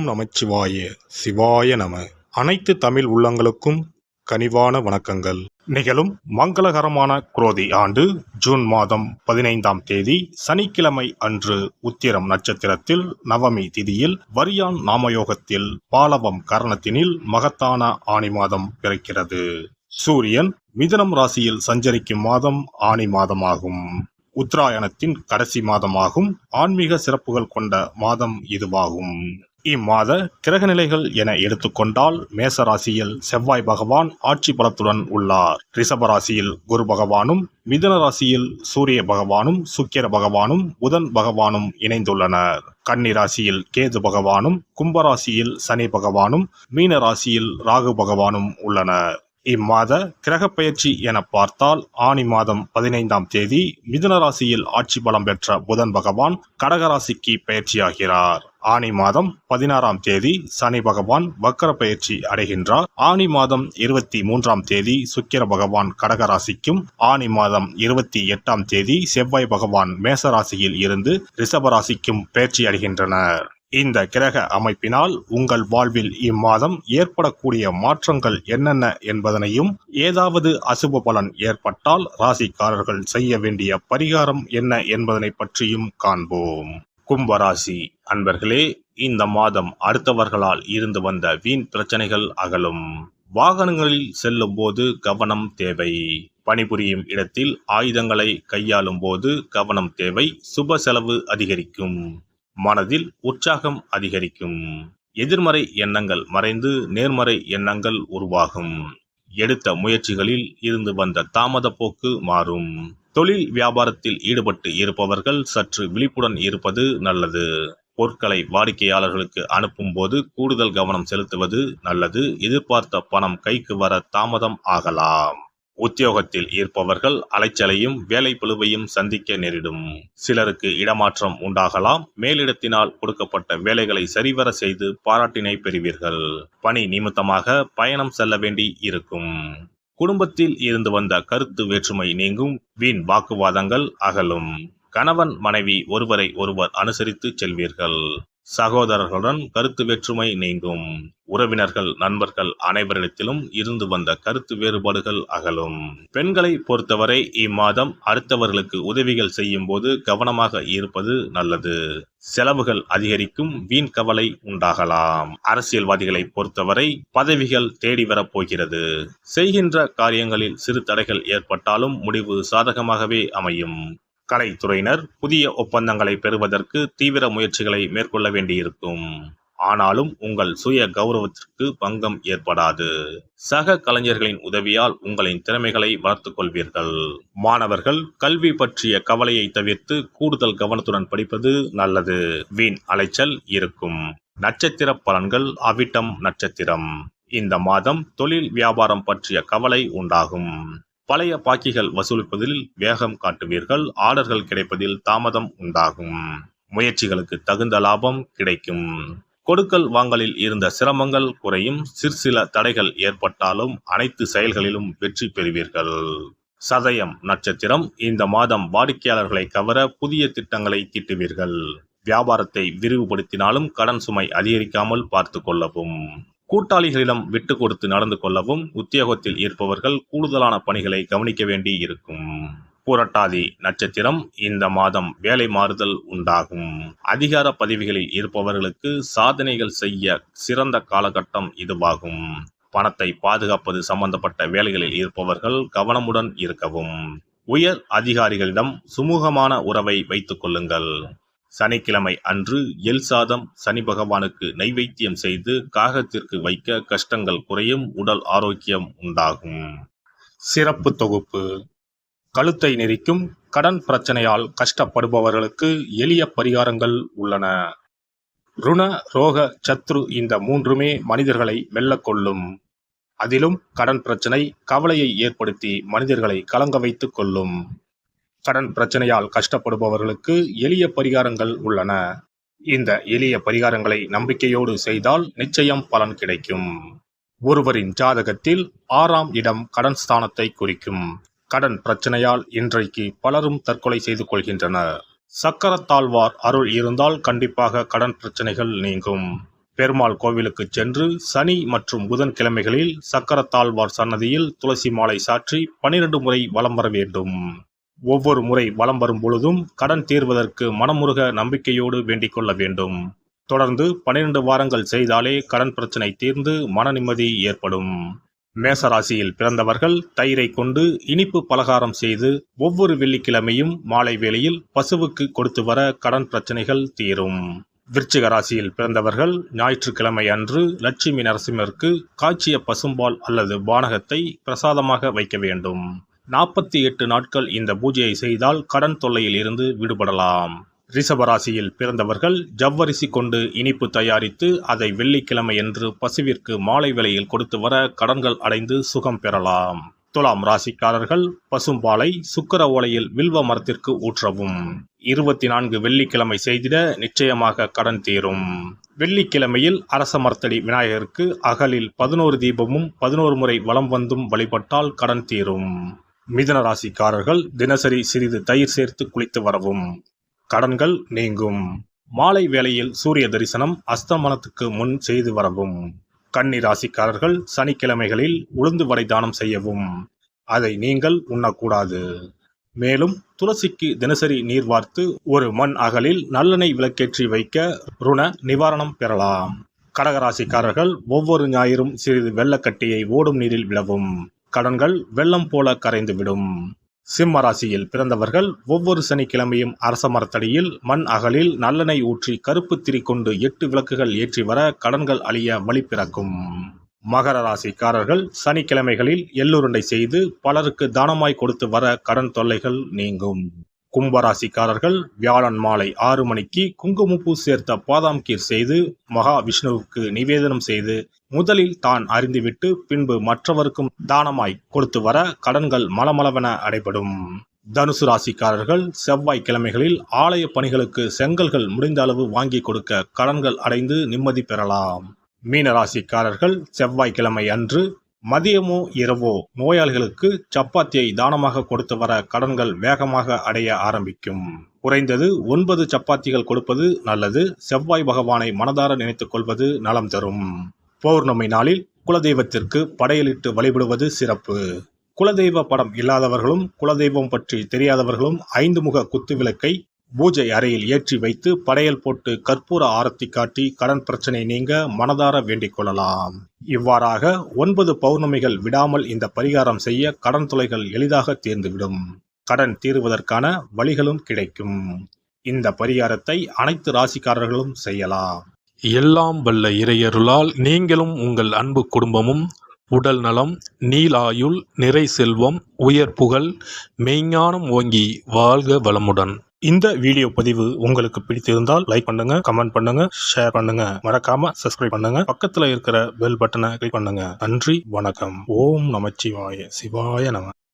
நமச்சிவாய சிவாய நம. அனைத்து தமிழ் உள்ளங்களுக்கும் கனிவான வணக்கங்கள். நிகழும் மங்களகரமான குரோதி ஆண்டு ஜூன் மாதம் 15ஆம் தேதி சனிக்கிழமை அன்று உத்திரம் நட்சத்திரத்தில் நவமி திதியில் வரியான் நாமயோகத்தில் பாலவம் கரணத்தினில் மகத்தான ஆனி மாதம் பிறக்கிறது. சூரியன் மிதுனம் ராசியில் சஞ்சரிக்கும் மாதம் ஆனி மாதமாகும். உத்தராயணத்தின் கடைசி மாதமாகும். ஆன்மீக சிறப்புகள் கொண்ட மாதம் இதுவாகும். இம்மாத கிரகநிலைகள் என எடுத்துக்கொண்டால் மேச ராசியில் செவ்வாய் பகவான் ஆட்சி பலத்துடன் உள்ளார். ரிஷப ராசியில் குரு பகவானும், மிதுன ராசியில் சூரிய பகவானும், சுக்கிர பகவானும், புதன் பகவானும் இணைந்துள்ளனர். கன்னி ராசியில் கேது பகவானும், கும்பராசியில் சனி பகவானும், மீன ராசியில் ராகு பகவானும் உள்ளனர். இம்மாத கிரக பெயர்ச்சி என பார்த்தால் ஆனி மாதம் 15ஆம் தேதி மிதுன ராசியில் ஆட்சி பலம் பெற்ற புதன் பகவான் கடகராசிக்கு பயிற்சியாகிறார். ஆனி மாதம் 16ஆம் தேதி சனி பகவான் வக்கர பயிற்சி அடைகின்றார். ஆனி மாதம் 23ஆம் தேதி சுக்கிர பகவான் கடகராசிக்கும், ஆனி மாதம் 28ஆம் தேதி செவ்வாய் பகவான் மேசராசியில் இருந்து ரிஷபராசிக்கும் பயிற்சி அடைகின்றனர். இந்த கிரக அமைப்பினால் உங்கள் வாழ்வில் இம்மாதம் ஏற்படக்கூடிய மாற்றங்கள் என்னென்ன என்பதனையும், ஏதாவது அசுப பலன் ஏற்பட்டால் ராசிக்காரர்கள் செய்ய வேண்டிய பரிகாரம் என்ன என்பதனை பற்றியும் காண்போம். கும்பராசி அன்பர்களே, இந்த மாதம் அடுத்தவர்களால் இருந்து வந்த வீண் பிரச்சனைகள் அகலும். வாகனங்களில் செல்லும் போது கவனம் தேவை. பணிபுரியும் இடத்தில் ஆயுதங்களை கையாளும் போது கவனம் தேவை. சுப செலவு அதிகரிக்கும். மனதில் உற்சாகம் அதிகரிக்கும். எதிர்மறை எண்ணங்கள் மறைந்து நேர்மறை எண்ணங்கள் உருவாகும். எடுத்த முயற்சிகளில் இருந்து வந்த தாமத போக்கு மாறும். தொழில் வியாபாரத்தில் ஈடுபட்டு இருப்பவர்கள் சற்று விழிப்புடன் இருப்பது நல்லது. பொருட்களை வாடிக்கையாளர்களுக்கு அனுப்பும் போது கூடுதல் கவனம் செலுத்துவது நல்லது. எதிர்பார்த்த பணம் கைக்கு வர தாமதம் ஆகலாம். உத்தியோகத்தில் இருப்பவர்கள் அலைச்சலையும் வேலை பளுவையும் சந்திக்க நேரிடும். சிலருக்கு இடமாற்றம் உண்டாகலாம். மேலிடத்தினால் கொடுக்கப்பட்ட வேலைகளை சரிவர செய்து பாராட்டினை பெறுவீர்கள். பணி நிமித்தமாக பயணம் செல்ல வேண்டி இருக்கும். குடும்பத்தில் இருந்து வந்த கருத்து வேற்றுமை நீங்கும். வீண் வாக்குவாதங்கள் அகலும். கணவன் மனைவி ஒருவரை ஒருவர் அனுசரித்து செல்வீர்கள். சகோதரர்களுடன் கருத்து வேற்றுமை நீங்கும். உறவினர்கள் நண்பர்கள் அனைவரிடத்திலும் இருந்து வந்த கருத்து வேறுபாடுகள் அகலும். பெண்களை பொறுத்தவரை இம்மாதம் அடுத்தவர்களுக்கு உதவிகள் செய்யும் போது கவனமாக இருப்பது நல்லது. செலவுகள் அதிகரிக்கும். வீண் கவலை உண்டாகலாம். அரசியல்வாதிகளை பொறுத்தவரை பதவிகள் தேடி வரப் போகிறது. செய்கின்ற காரியங்களில் சிறு தடைகள் ஏற்பட்டாலும் முடிவு சாதகமாகவே அமையும். கலைத்துறையினர் புதிய ஒப்பந்தங்களை பெறுவதற்கு தீவிர முயற்சிகளை மேற்கொள்ள வேண்டியிருக்கும். ஆனாலும் உங்கள் சுய கௌரவத்திற்கு பங்கம் ஏற்படாது. சக கலைஞர்களின் உதவியால் உங்களின் திறமைகளை வளர்த்துக் கொள்வீர்கள். மாணவர்கள் கல்வி பற்றிய கவலையை தவிர்த்து கூடுதல் கவனத்துடன் படிப்பது நல்லது. வீண் அலைச்சல் இருக்கும். நட்சத்திர பலன்கள். அவிட்டம் நட்சத்திரம். இந்த மாதம் தொழில் வியாபாரம் பற்றிய கவலை உண்டாகும். பழைய பாக்கிகள் வசூலிப்பதில் வேகம் காட்டுவீர்கள். ஆர்டர்கள் கிடைப்பதில் தாமதம் உண்டாகும். முயற்சிகளுக்கு தகுந்த லாபம் கிடைக்கும். கொடுக்கல் வாங்கலில் இருந்த சிரமங்கள் குறையும். சிற்சில தடைகள் ஏற்பட்டாலும் அனைத்து செயல்களிலும் வெற்றி பெறுவீர்கள். சதயம் நட்சத்திரம். இந்த மாதம் வாடிக்கையாளர்களை கவர புதிய திட்டங்களை தீட்டுவீர்கள். வியாபாரத்தை விரிவுபடுத்தினாலும் கடன் சுமை அதிகரிக்காமல் பார்த்து கொள்ளவும். கூட்டாளிகளிடம் விட்டு கொடுத்து நடந்து கொள்ளவும். உத்தியோகத்தில் இருப்பவர்கள் கூடுதலான பணிகளை கவனிக்க வேண்டி இருக்கும். புரட்டாதி நட்சத்திரம். இந்த மாதம் வேலை மாறுதல் உண்டாகும். அதிகார பதவிகளில் இருப்பவர்களுக்கு சாதனைகள் செய்ய சிறந்த காலகட்டம் இதுவாகும். பணத்தை பாதுகாப்பது சம்பந்தப்பட்ட வேலைகளில் இருப்பவர்கள் கவனமுடன் இருக்கவும். உயர் அதிகாரிகளிடம் சுமூகமான உறவை வைத்துக் கொள்ளுங்கள். சனிக்கிழமை அன்று எல் சாதம் சனி பகவானுக்கு நைவேத்தியம் செய்து காகத்திற்கு வைக்க கஷ்டங்கள் குறையும். உடல் ஆரோக்கியம் உண்டாகும். சிறப்பு தொகுப்பு. கழுத்தை நெரிக்கும் கடன் பிரச்சனையால் கஷ்டப்படுபவர்களுக்கு எளிய பரிகாரங்கள் உள்ளன. ருண ரோக சத்ரு இந்த மூன்றுமே மனிதர்களை வெல்லக்கொள்ளும். அதிலும் கடன் பிரச்சனை கவலையை ஏற்படுத்தி மனிதர்களை கலங்க வைத்துக் கொள்ளும். கடன் பிரச்சனையால் கஷ்டப்படுபவர்களுக்கு எளிய பரிகாரங்கள் உள்ளன. இந்த எளிய பரிகாரங்களை நம்பிக்கையோடு செய்தால் நிச்சயம் பலன் கிடைக்கும். ஒருவரின் ஜாதகத்தில் 6ஆம் இடம் கடன் ஸ்தானத்தை குறிக்கும். கடன் பிரச்சனையால் இன்றைக்கு பலரும் தற்கொலை செய்து கொள்கின்றனர். சக்கரத்தாழ்வார் அருள் இருந்தால் கண்டிப்பாக கடன் பிரச்சனைகள் நீங்கும். பெருமாள் கோவிலுக்கு சென்று சனி மற்றும் புதன்கிழமைகளில் சக்கரத்தாழ்வார் சன்னதியில் துளசி மாலை சாற்றி 12 முறை வலம் வர வேண்டும். ஒவ்வொரு முறை வலம் வரும் பொழுதும் கடன் தீர்வதற்கு மனமுருக நம்பிக்கையோடு வேண்டிக் கொள்ள வேண்டும். தொடர்ந்து 12 வாரங்கள் செய்தாலே கடன் பிரச்சனை தீர்ந்து மன நிம்மதி ஏற்படும். மேசராசியில் பிறந்தவர்கள் தயிரை கொண்டு இனிப்பு பலகாரம் செய்து ஒவ்வொரு வெள்ளிக்கிழமையும் மாலை வேளையில் பசுவுக்கு கொடுத்து வர கடன் பிரச்சனைகள் தீரும். விருச்சிக ராசியில் பிறந்தவர்கள் ஞாயிற்றுக்கிழமை அன்று லட்சுமி நரசிம்மருக்கு காய்ச்சிய பசும்பால் அல்லது பானகத்தை பிரசாதமாக வைக்க வேண்டும். 48 நாட்கள் இந்த பூஜையை செய்தால் கடன் தொல்லையில் இருந்து விடுபடலாம். ரிஷபராசியில் பிறந்தவர்கள் ஜவ்வரிசி கொண்டு இனிப்பு தயாரித்து அதை வெள்ளிக்கிழமையன்று பசுவிற்கு மாலை வேளையில் கொடுத்து வர கடன்கள் அடைந்து சுகம் பெறலாம். துலாம் ராசிக்காரர்கள் பசும்பாலை சுக்கிர ஓலையில் வில்வ மரத்திற்கு ஊற்றவும். 24 வெள்ளிக்கிழமை செய்திட நிச்சயமாக கடன் தீரும். வெள்ளிக்கிழமையில் அரச மரத்தடி விநாயகருக்கு அகலில் 11 தீபமும் 11 முறை வலம் வந்தும் வழிபட்டால் கடன் தீரும். மிதுன ராசிக்காரர்கள் தினசரி சிறிது தயிர் சேர்த்து குளித்து வரவும். கடன்கள் நீங்கும். மாலை வேளையில் சூரிய தரிசனம் அஸ்தமனத்துக்கு முன் செய்து வரவும். கன்னி ராசிக்காரர்கள் சனிக்கிழமைகளில் உளுந்து வடை தானம் செய்யவும். அதை நீங்கள் உண்ணக்கூடாது. மேலும் துளசிக்கு தினசரி நீர் வார்த்து ஒரு மண் அகலில் நல்லெண்ணெய் விளக்கேற்றி வைக்க ருண நிவாரணம் பெறலாம். கடகராசிக்காரர்கள் ஒவ்வொரு ஞாயிறும் சிறிது வெள்ளக்கட்டியை ஓடும் நீரில் விடவும். கடன்கள் வெள்ளம் போல கரைந்துவிடும். சிம்ம ராசியில் பிறந்தவர்கள் ஒவ்வொரு சனிக்கிழமையும் அரச மரத்தடியில் மண் அகலில் நல்லெண்ணெய் ஊற்றி கருப்பு திரி கொண்டு 8 விளக்குகள் ஏற்றி வர கடன்கள் அழிய வழி பிறக்கும். மகர ராசிக்காரர்கள் சனிக்கிழமைகளில் எள்ளுருண்டை செய்து பலருக்கு தானமாய் கொடுத்து வர கடன் தொல்லைகள் நீங்கும். கும்பராசிக்காரர்கள் வியாழன் மாலை 6 மணிக்கு குங்குமப்பூ சேர்த்த பாதாம் கீர் செய்து மகா விஷ்ணுவுக்கு நிவேதனம் செய்து முதலில் தான் அறிந்துவிட்டு பின்பு மற்றவருக்கும் தானமாய் கொடுத்து வர கடன்கள் மலமளவென அடைபடும். தனுசு ராசிக்காரர்கள் செவ்வாய்க்கிழமைகளில் ஆலய பணிகளுக்கு செங்கல்கள் முடிந்த அளவு வாங்கி கொடுக்க கடன்கள் அடைந்து நிம்மதி பெறலாம். மீன ராசிக்காரர்கள் செவ்வாய்க்கிழமை அன்று மதியமோ இரவோ நோயாளிகளுக்கு சப்பாத்தியை தானமாக கொடுத்து வர கடன்கள் வேகமாக அடைய ஆரம்பிக்கும். குறைந்தது 9 சப்பாத்திகள் கொடுப்பது நல்லது. செவ்வாய் பகவானை மனதார நினைத்துக் கொள்வது நலம் தரும். பௌர்ணமி நாளில் குலதெய்வத்திற்கு படையலிட்டு வழிபடுவது சிறப்பு. குலதெய்வ படம் இல்லாதவர்களும் குலதெய்வம் பற்றி தெரியாதவர்களும் 5 முக குத்து விளக்கை பூஜை அறையில் ஏற்றி வைத்து படையல் போட்டு கற்பூர ஆரத்தி காட்டி கடன் பிரச்சனை நீங்க மனதார வேண்டிக் கொள்ளலாம். இவ்வாறாக 9 பௌர்ணமிகள் விடாமல் இந்த பரிகாரம் செய்ய கடன் தொல்லைகள் எளிதாக தீர்ந்துவிடும். கடன் தீருவதற்கான வழிகளும் கிடைக்கும். இந்த பரிகாரத்தை அனைத்து ராசிக்காரர்களும் செய்யலாம். எல்லாம் வல்ல இறையருளால் நீங்களும் உங்கள் அன்பு குடும்பமும் உடல் நலம், நீலாயுள், நிறை செல்வம், உயர் புகழ், மெய்ஞானம் ஓங்கி வாழ்க வளமுடன். இந்த வீடியோ பதிவு உங்களுக்கு பிடித்திருந்தால் லைக் பண்ணுங்க, கமெண்ட் பண்ணுங்க, ஷேர் பண்ணுங்க, மறக்காம சப்ஸ்கிரைப் பண்ணுங்க, பக்கத்துல இருக்கிற பெல் பட்டனை கிளிக் பண்ணுங்க. நன்றி, வணக்கம். ஓம் நமச்சிவாய. சிவாய நம.